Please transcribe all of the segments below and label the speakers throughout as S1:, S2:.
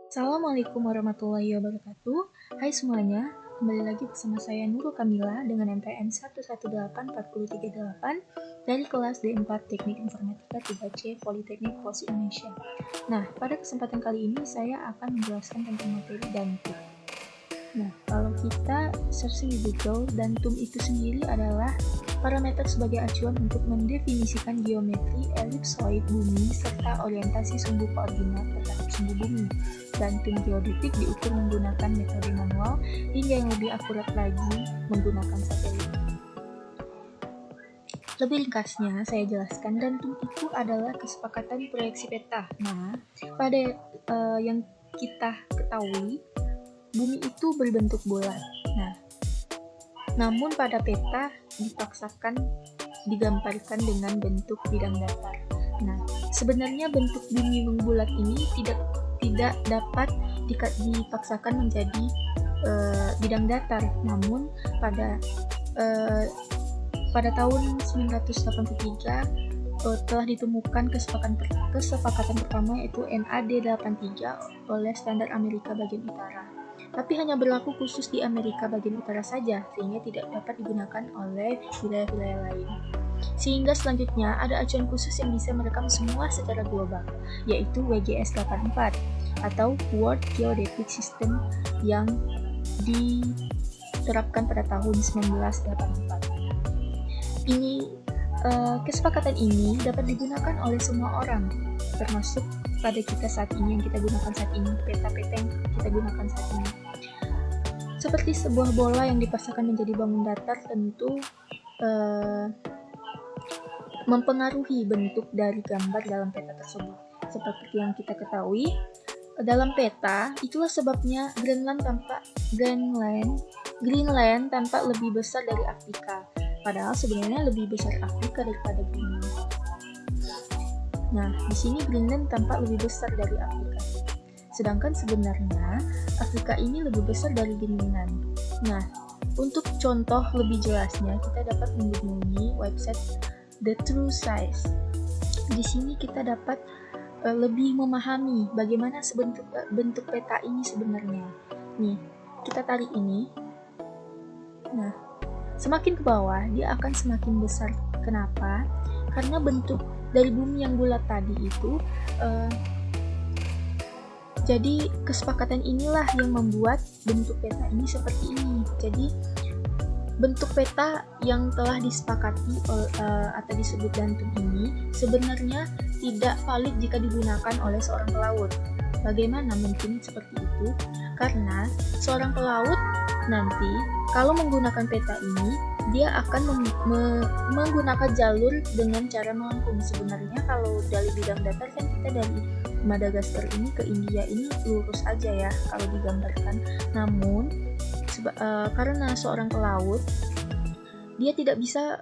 S1: Assalamualaikum warahmatullahi wabarakatuh. Hai semuanya, kembali lagi bersama saya Nurul Kamila dengan MPN 118438 dari kelas D4 Teknik Informatika 3C Politeknik Pos Indonesia. Nah, pada kesempatan kali ini saya akan menjelaskan tentang materi dantum. Nah, kalau kita searching di Google, dantum itu sendiri adalah parameter sebagai acuan untuk mendefinisikan geometri elipsoid bumi serta orientasi sumbu koordinat terhadap sumbu bumi. Dantum geodetik diukur menggunakan metode manual hingga yang lebih akurat lagi menggunakan satelit. Lebih ringkasnya, saya jelaskan dantum itu adalah kesepakatan proyeksi peta. Nah, pada yang kita ketahui, bumi itu berbentuk bulat. Namun pada peta dipaksakan digambarkan dengan bentuk bidang datar. Nah, sebenarnya bentuk bumi mengbulat ini tidak dapat dipaksakan menjadi bidang datar. Namun pada tahun 1983 telah ditemukan kesepakatan pertama yaitu NAD83 oleh Standar Amerika bagian utara. Tapi hanya berlaku khusus di Amerika bagian utara saja, sehingga tidak dapat digunakan oleh wilayah-wilayah lain. Sehingga selanjutnya ada acuan khusus yang bisa merekam semua secara global, yaitu WGS84 atau World Geodetic System yang diterapkan pada tahun 1984. Kesepakatan ini dapat digunakan oleh semua orang, termasuk pada kita saat ini yang kita gunakan saat ini, peta-peta yang kita gunakan saat ini. Seperti sebuah bola yang dipasangkan menjadi bangun datar tentu mempengaruhi bentuk dari gambar dalam peta tersebut. Seperti yang kita ketahui, dalam peta itulah sebabnya Greenland tampak lebih besar dari Afrika. Padahal sebenarnya lebih besar Afrika daripada Greenland. Nah, di sini Greenland tampak lebih besar dari Afrika. Sedangkan sebenarnya Afrika ini lebih besar dari Greenland. Nah, untuk contoh lebih jelasnya kita dapat mengunjungi website The True Size. Di sini kita dapat lebih memahami bagaimana bentuk peta ini sebenarnya. Nih, kita tarik ini. Nah, semakin ke bawah dia akan semakin besar. Kenapa? Karena bentuk dari bumi yang bulat tadi itu jadi kesepakatan inilah yang membuat bentuk peta ini seperti ini. Jadi bentuk peta yang telah disepakati atau disebut dantum ini sebenarnya tidak valid jika digunakan oleh seorang pelaut. Bagaimana mungkin seperti itu? Karena seorang pelaut nanti kalau menggunakan peta ini dia akan menggunakan jalur dengan cara melengkung. Sebenarnya kalau dari bidang datar kan kita dari Madagaskar ini ke India ini lurus aja ya kalau digambarkan. Namun karena seorang pelaut dia tidak bisa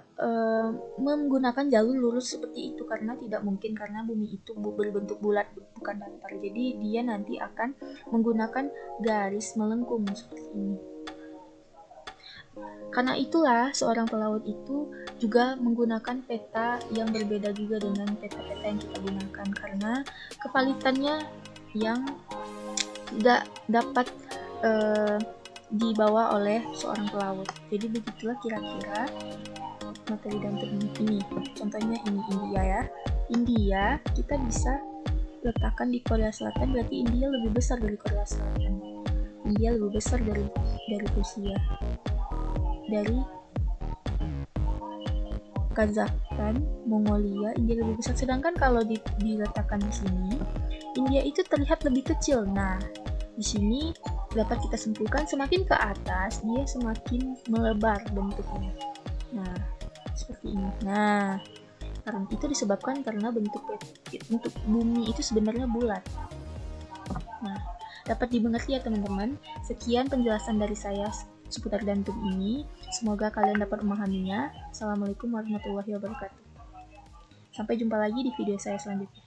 S1: menggunakan jalur lurus seperti itu karena tidak mungkin, karena bumi itu berbentuk bulat bukan datar. Jadi dia nanti akan menggunakan garis melengkung seperti ini. Karena itulah seorang pelaut itu juga menggunakan peta yang berbeda juga dengan peta-peta yang kita gunakan karena kevalitannya yang tidak dapat dibawa oleh seorang pelaut. Jadi begitulah kira-kira materi dantum ini. Contohnya ini India ya. India kita bisa letakkan di Korea Selatan, berarti India lebih besar dari Korea Selatan. India lebih besar dari Rusia. Dari Kazakhstan, Mongolia, India lebih besar. Sedangkan kalau diletakkan di sini, India itu terlihat lebih kecil. Nah, di sini dapat kita simpulkan semakin ke atas dia semakin melebar bentuknya. Nah, seperti ini. Nah, karena itu disebabkan karena bentuk bumi itu sebenarnya bulat. Nah, dapat dimengerti ya teman-teman. Sekian penjelasan dari saya seputar dantum ini. Semoga kalian dapat memahaminya. Assalamualaikum warahmatullahi wabarakatuh. Sampai jumpa lagi di video saya selanjutnya.